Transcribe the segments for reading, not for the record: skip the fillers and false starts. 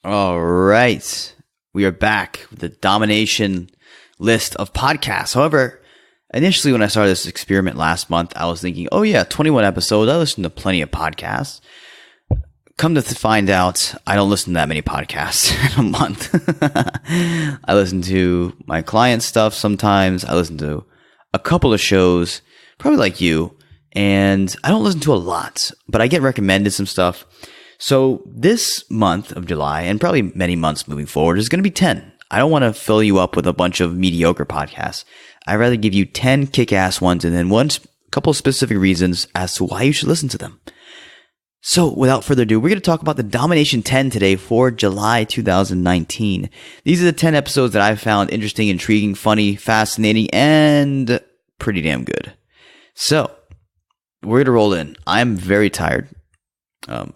All right. We are back with the Domination List of Podcasts. However, initially when I started this experiment last month, I was thinking, 21 episodes. I listen to plenty of podcasts. Come to find out, I don't listen to that many podcasts in a month. I listen to my client stuff sometimes. I listen to a couple of shows, probably like you, and I don't listen to a lot, but I get recommended some stuff. So this month of July, and probably many months moving forward, is going to be 10. I don't want to fill you up with a bunch of mediocre podcasts. I'd rather give you 10 kick-ass ones and then a couple of specific reasons as to why you should listen to them. So without further ado, we're going to talk about the Domination 10 today for July 2019. These are the 10 episodes that I've found interesting, intriguing, funny, fascinating, and pretty damn good. So we're going to roll in. I'm very tired.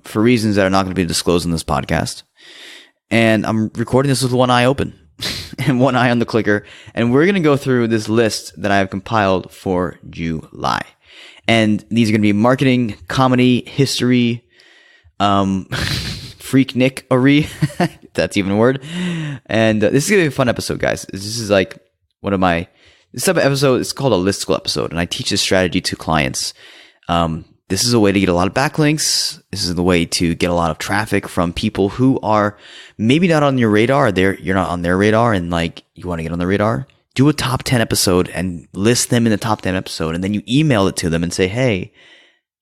For reasons that are not going to be disclosed in this podcast. And I'm recording this with one eye open and one eye on the clicker. And we're going to go through this list that I have compiled for July. And these are going to be marketing, comedy, history, freaknik-ory. That's even a word. And this is going to be a fun episode, guys. This is like this type of episode is called a listicle episode. And I teach this strategy to clients. This is a way to get a lot of backlinks. This is the way to get a lot of traffic from people who are maybe not on your radar. You're not on their radar and you want to get on the radar. Do a top 10 episode and list them in the top 10 episode. And then you email it to them and say, hey,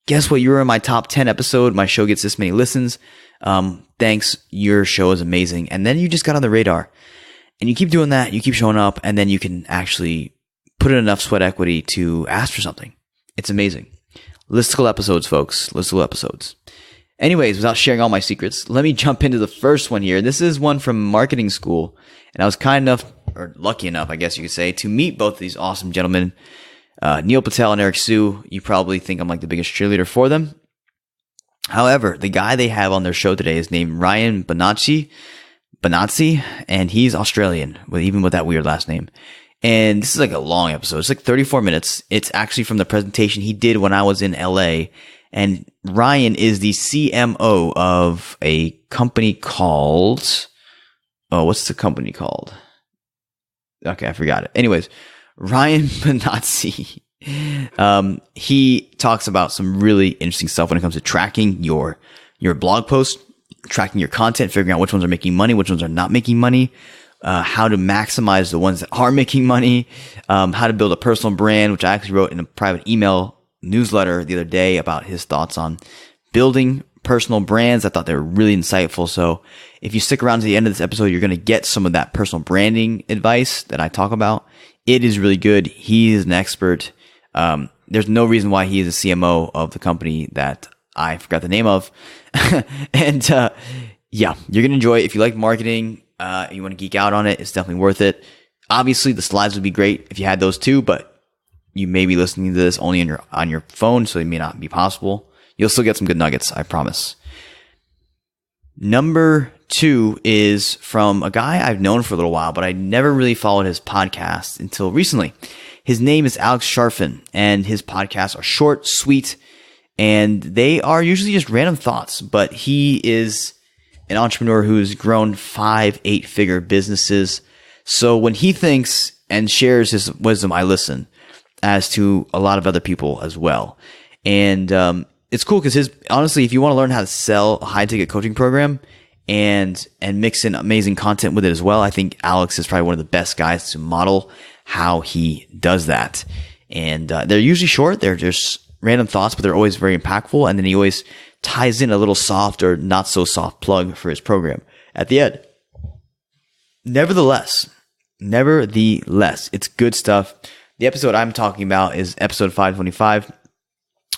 guess what? You were in my top 10 episode. My show gets this many listens. Thanks. Your show is amazing. And then you just got on the radar and you keep doing that. You keep showing up and then you can actually put in enough sweat equity to ask for something. It's amazing. Listicle episodes, folks. Listicle episodes. Anyways, without sharing all my secrets, let me jump into the first one here. This is one from marketing school. And I was kind enough, or lucky enough, I guess you could say, to meet both of these awesome gentlemen, Neil Patel and Eric Sue. You probably think I'm like the biggest cheerleader for them. However, the guy they have on their show today is named Ryan Bonacci, and he's Australian, even with that weird last name. And this is like a long episode. It's like 34 minutes. It's actually from the presentation he did when I was in LA. And Ryan is the CMO of a company called, what's the company called? Okay, I forgot it. Anyways, Ryan Bonacci. He talks about some really interesting stuff when it comes to tracking your blog posts, tracking your content, figuring out which ones are making money, which ones are not making money. How to maximize the ones that are making money, how to build a personal brand, which I actually wrote in a private email newsletter the other day about his thoughts on building personal brands. I thought they were really insightful. So if you stick around to the end of this episode, you're going to get some of that personal branding advice that I talk about. It is really good. He is an expert. There's no reason why he is a CMO of the company that I forgot the name of. And you're going to enjoy it. If you like marketing, you want to geek out on it, it's definitely worth it. Obviously, the slides would be great if you had those too, but you may be listening to this only on your phone, so it may not be possible. You'll still get some good nuggets, I promise. Number 2 is from a guy I've known for a little while, but I never really followed his podcast until recently. His name is Alex Sharfin, and his podcasts are short, sweet, and they are usually just random thoughts, but he is an entrepreneur who's grown 5-8-figure businesses. So when he thinks and shares his wisdom, I listen, as to a lot of other people as well. And it's cool because honestly, if you want to learn how to sell a high ticket coaching program and mix in amazing content with it as well, I think Alex is probably one of the best guys to model how he does that. And they're usually short. They're just random thoughts, but they're always very impactful. And then he always ties in a little soft or not so soft plug for his program at the end. Nevertheless, it's good stuff. The episode I'm talking about is episode 525,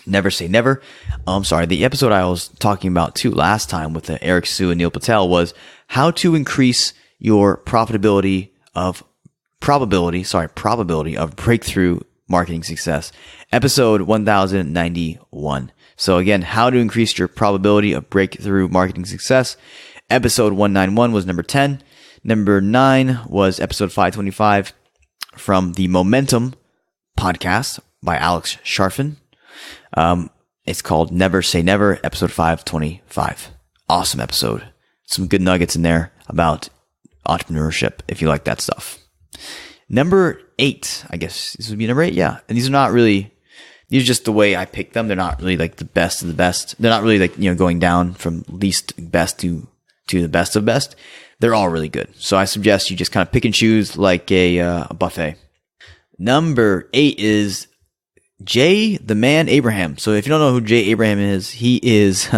Never Say Never. The episode I was talking about too last time with Eric Sue and Neil Patel was how to increase your probability of breakthrough marketing success. Episode 1091. So again, how to increase your probability of breakthrough marketing success. Episode 191 was number 10. Number 9 was episode 525 from the Momentum podcast by Alex Sharfin. It's called Never Say Never, episode 525. Awesome episode. some good nuggets in there about entrepreneurship if you like that stuff. Number 8, I guess this would be number 8. Yeah. And these are just the way I pick them. They're not really like the best of the best. They're not really like, going down from least best to the best of best. They're all really good. So I suggest you just kind of pick and choose like a buffet. Number 8 is Jay the Man Abraham. So if you don't know who Jay Abraham is, he is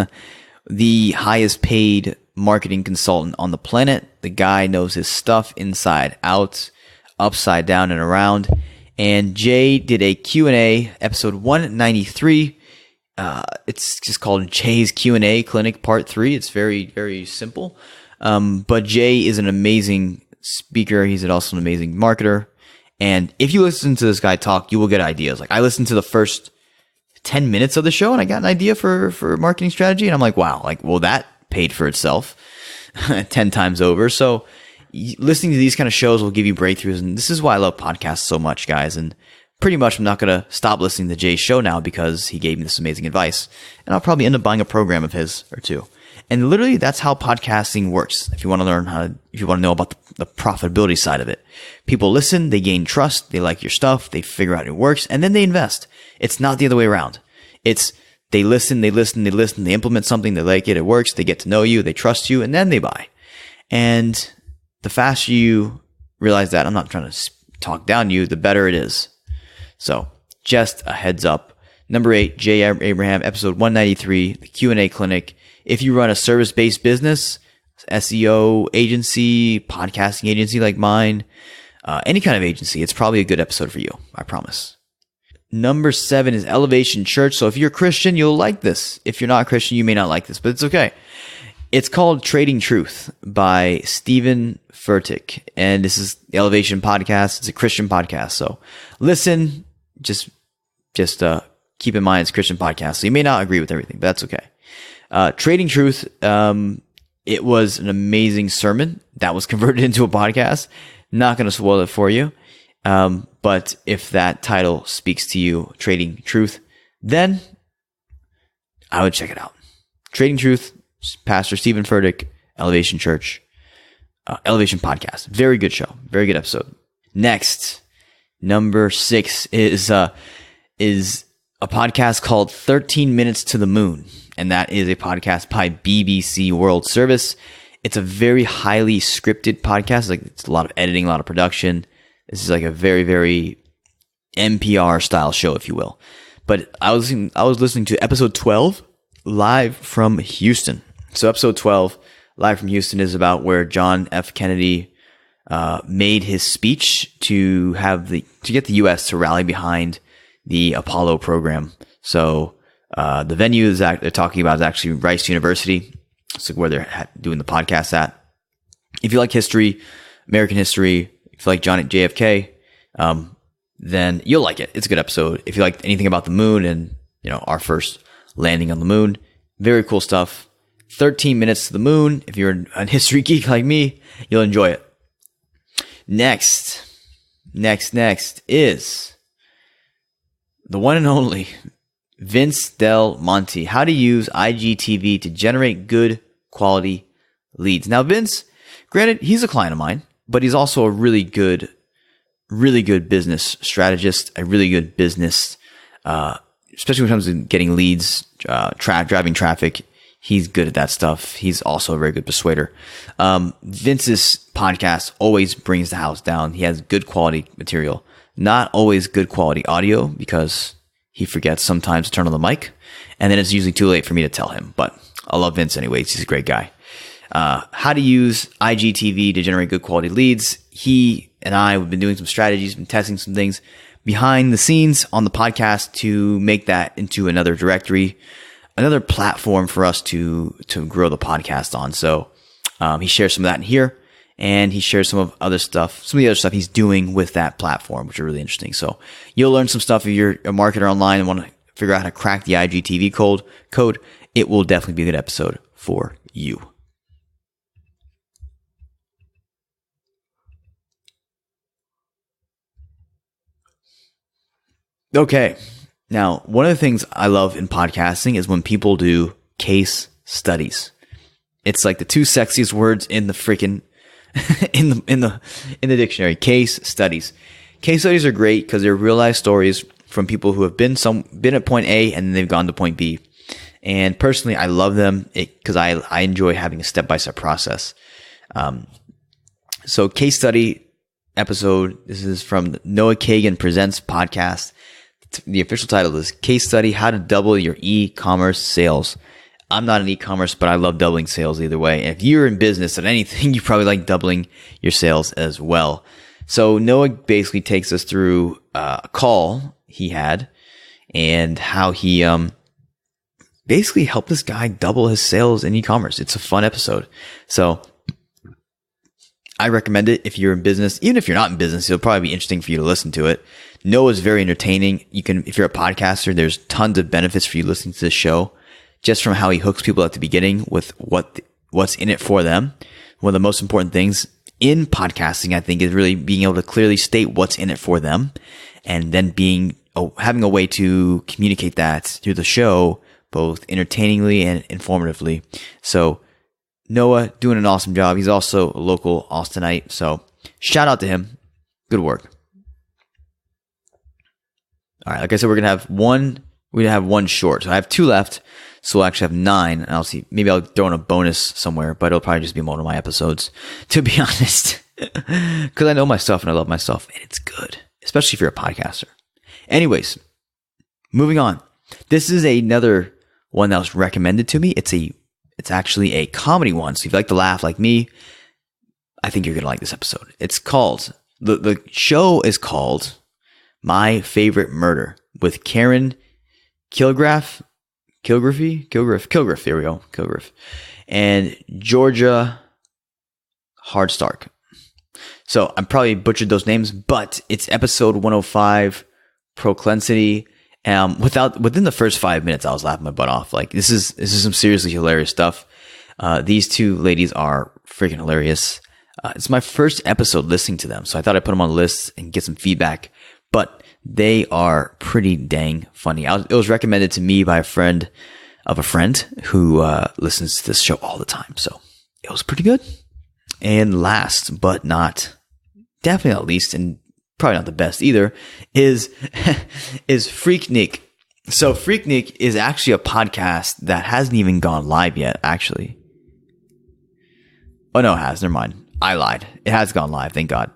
the highest paid marketing consultant on the planet. The guy knows his stuff inside out, upside down and around. And Jay did a Q&A, episode 193. It's just called Jay's Q&A Clinic Part 3. It's very, very simple. But Jay is an amazing speaker. He's also an amazing marketer. And if you listen to this guy talk, you will get ideas. Like I listened to the first 10 minutes of the show and I got an idea for marketing strategy. And I'm like, wow, that paid for itself 10 times over. So listening to these kind of shows will give you breakthroughs. And this is why I love podcasts so much, guys. And pretty much I'm not going to stop listening to Jay's show now because he gave me this amazing advice. And I'll probably end up buying a program of his or two. And literally that's how podcasting works. If you want to if you want to know about the profitability side of it, people listen, they gain trust, they like your stuff, they figure out it works, and then they invest. It's not the other way around. It's they listen, they implement something, they like it, it works, they get to know you, they trust you, and then they buy. And the faster you realize that, I'm not trying to talk down to you, the better it is. So just a heads up. Number 8, Jay Abraham, episode 193, the Q&A Clinic. If you run a service-based business, SEO agency, podcasting agency like mine, any kind of agency, it's probably a good episode for you. I promise. Number 7 is Elevation Church. So if you're a Christian, you'll like this. If you're not a Christian, you may not like this, but it's okay. It's called Trading Truth by Stephen Furtick. And this is the Elevation podcast. It's a Christian podcast. So listen, just keep in mind it's a Christian podcast. So you may not agree with everything, but that's okay. Trading Truth, it was an amazing sermon that was converted into a podcast. Not going to spoil it for you. But if that title speaks to you, Trading Truth, then I would check it out. Trading Truth, Pastor Stephen Furtick, Elevation Church, Elevation Podcast. Very good show. Very good episode. Next, number 6 is a podcast called 13 Minutes to the Moon. And that is a podcast by BBC World Service. It's a very highly scripted podcast. It's a lot of editing, a lot of production. This is like a very, very NPR style show, if you will. But I was listening to episode 12 live from Houston. So episode 12 live from Houston is about where John F. Kennedy made his speech to get the U.S. to rally behind the Apollo program. So the venue they're talking about is actually Rice University. It's where they're doing the podcast at. If you like history, American history, if you like John JFK, then you'll like it. It's a good episode. If you like anything about the moon and our first landing on the moon, very cool stuff. 13 minutes to the moon. If you're a history geek like me, you'll enjoy it. Next is the one and only Vince Del Monte. How to use IGTV to generate good quality leads. Now, Vince, granted, he's a client of mine, but he's also a really good business strategist, a really good business, especially when it comes to getting leads, driving traffic. He's good at that stuff. He's also a very good persuader. Vince's podcast always brings the house down. He has good quality material, not always good quality audio because he forgets sometimes to turn on the mic. And then it's usually too late for me to tell him, but I love Vince anyways. He's a great guy. How to use IGTV to generate good quality leads. He and I have been doing some strategies, been testing some things behind the scenes on the podcast to make that into another directory, another platform for us to grow the podcast on. So he shares some of that in here, and he shares some of the other stuff he's doing with that platform, which are really interesting. So you'll learn some stuff if you're a marketer online and want to figure out how to crack the IGTV code. It will definitely be a good episode for you. Okay. Now, one of the things I love in podcasting is when people do case studies. It's like the two sexiest words in the freaking in the dictionary. Case studies. Case studies are great because they're real life stories from people who have been at point A and then they've gone to point B. And personally, I love them because I enjoy having a step-by-step process. So case study episode, this is from Noah Kagan Presents podcast. The official title is Case Study, How to Double Your E-Commerce Sales. I'm not in e-commerce, but I love doubling sales either way. And if you're in business at anything, you probably like doubling your sales as well. So Noah basically takes us through a call he had and how he basically helped this guy double his sales in e-commerce. It's a fun episode. So I recommend it if you're in business. Even if you're not in business, it'll probably be interesting for you to listen to it. Noah's very entertaining. If you're a podcaster, there's tons of benefits for you listening to this show, just from how he hooks people at the beginning with what's in it for them. One of the most important things in podcasting, I think, is really being able to clearly state what's in it for them, and then having a way to communicate that through the show, both entertainingly and informatively. So Noah doing an awesome job. He's also a local Austinite, so shout out to him. Good work. All right, like I said, we're gonna have one short. So I have 2 left, so we'll actually have 9. And I'll see. Maybe I'll throw in a bonus somewhere, but it'll probably just be one of my episodes, to be honest, because I know my stuff and I love my stuff, and it's good, especially if you're a podcaster. Anyways, moving on. This is another one that was recommended to me. It's actually a comedy one. So if you like to laugh like me, I think you're going to like this episode. It's called, the show is called My Favorite Murder with Karen Kilgariff. There we go. Kilgariff. And Georgia Hardstark. So I probably butchered those names, but it's episode 105, Proclensity. Within the first 5 minutes, I was laughing my butt off. Like, this is some seriously hilarious stuff. These 2 ladies are freaking hilarious. It's my first episode listening to them, so I thought I'd put them on the list and get some feedback. But they are pretty dang funny. It was recommended to me by a friend of a friend who listens to this show all the time. So it was pretty good. And last but definitely not least, and probably not the best either, is Freaknik. So Freaknik is actually a podcast that hasn't even gone live yet, actually. Oh, no, it has. Never mind. I lied. It has gone live, thank God.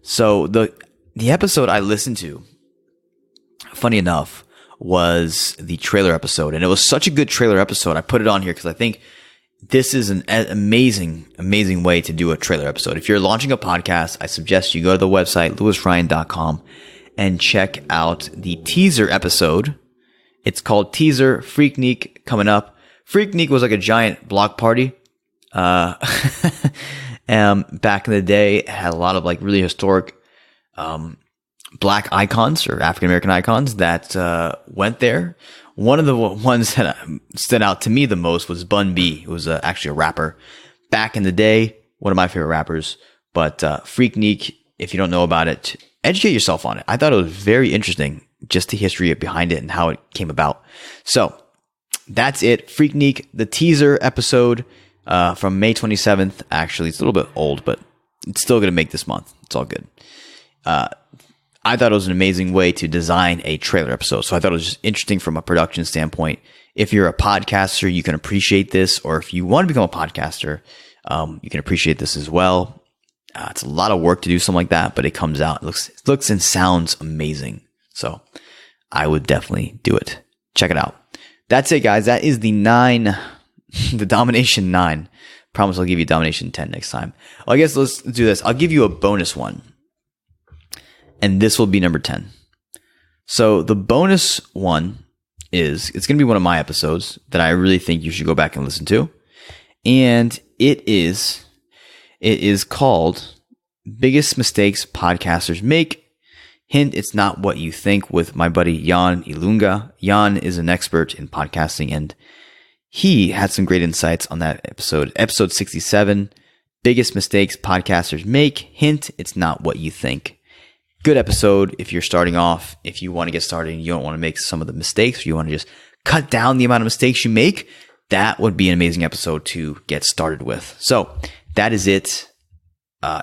So the episode I listened to, funny enough, was the trailer episode. And it was such a good trailer episode. I put it on here because I think this is an amazing, amazing way to do a trailer episode. If you're launching a podcast, I suggest you go to the website, lewisryan.com, and check out the teaser episode. It's called Teaser Freaknik coming up. Freaknik was like a giant block party. Back in the day, it had a lot of like really historic black icons or African American icons that went there. One of the ones that stood out to me the most was Bun B, who was actually a rapper back in the day, one of my favorite rappers. But Freaknik, if you don't know about it, educate yourself on it. I thought it was very interesting, just the history behind it and how it came about. So that's it. Freaknik, the teaser episode from May 27th. Actually, it's a little bit old, but it's still going to make this month. It's all good. I thought it was an amazing way to design a trailer episode. So I thought it was just interesting from a production standpoint. If you're a podcaster, you can appreciate this. Or if you want to become a podcaster, you can appreciate this as well. It's a lot of work to do something like that, but it comes out. It looks and sounds amazing. So I would definitely do it. Check it out. That's it, guys. That is the Domination 9. Promise I'll give you Domination 10 next time. Well, I guess let's do this. I'll give you a bonus one. And this will be number 10. So the bonus one it's going to be one of my episodes that I really think you should go back and listen to. And it is called Biggest Mistakes Podcasters Make. Hint, it's not what you think, with my buddy Yann Ilunga. Yann is an expert in podcasting, and he had some great insights on that episode. Episode 67, Biggest Mistakes Podcasters Make. Hint, it's not what you think. Good episode if you're starting off. If you want to get started and you don't want to make some of the mistakes, or you want to just cut down the amount of mistakes you make, that would be an amazing episode to get started with. So that is it.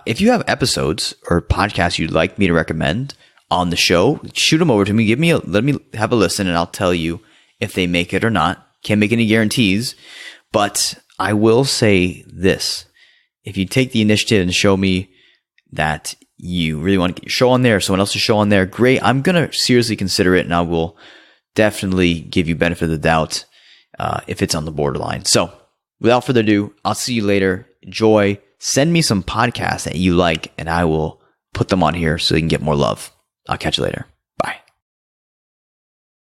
If you have episodes or podcasts you'd like me to recommend on the show, shoot them over to me. Let me have a listen, and I'll tell you if they make it or not. Can't make any guarantees, but I will say this. If you take the initiative and show me that you really want to get your show on there or someone else's show on there, great. I'm going to seriously consider it, and I will definitely give you benefit of the doubt if it's on the borderline. So without further ado, I'll see you later. Enjoy. Send me some podcasts that you like, and I will put them on here so you can get more love. I'll catch you later. Bye.